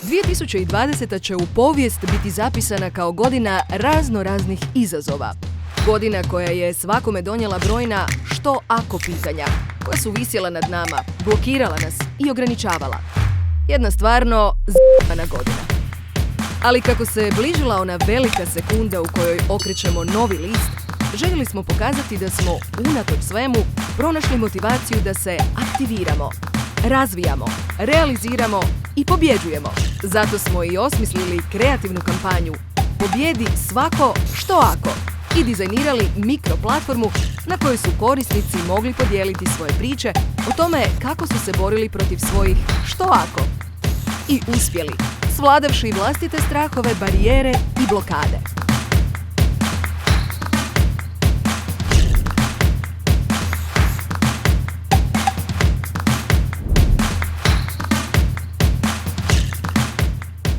2020. će u povijest biti zapisana kao godina raznih izazova. Godina koja je svakome donijela brojna što ako pitanja, koja su visjela nad nama, blokirala nas i ograničavala. Jedna stvarno z***ana godina. Ali kako se bližila ona velika sekunda u kojoj okrećemo novi list, željeli smo pokazati da smo, unatoč svemu, pronašli motivaciju da se aktiviramo, razvijamo, realiziramo i pobjeđujemo. Zato smo i osmislili kreativnu kampanju Pobjedi svako što ako i dizajnirali mikroplatformu na kojoj su korisnici mogli podijeliti svoje priče o tome kako su se borili protiv svojih što ako. I uspjeli, svladavši vlastite strahove, barijere i blokade.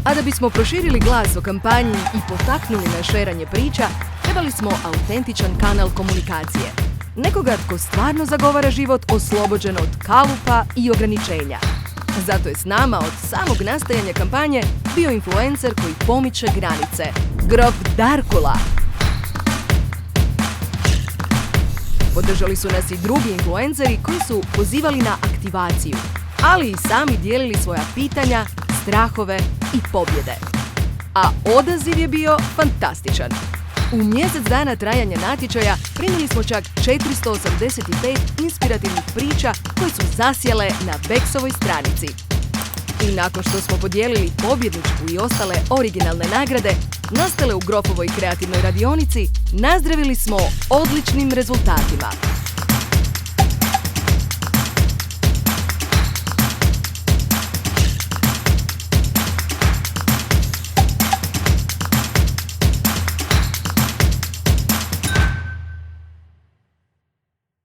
A da bismo proširili glas o kampanji i potaknuli na šeranje priča, trebali smo autentičan kanal komunikacije. Nekoga tko stvarno zagovara život oslobođen od kalupa i ograničenja. Zato je s nama od samog nastajanja kampanje bio influencer koji pomiče granice, Grof Darkula. Podržali su nas i drugi influenceri koji su pozivali na aktivaciju, ali i sami dijelili svoja pitanja, strahove i pobjede. A odaziv je bio fantastičan. U mjesec dana trajanja natječaja primili smo čak 485 inspirativnih priča koje su zasjele na Beksovoj stranici. I nakon što smo podijelili pobjedničku i ostale originalne nagrade, nastale u Grofovoj kreativnoj radionici, nazdravili smo odličnim rezultatima.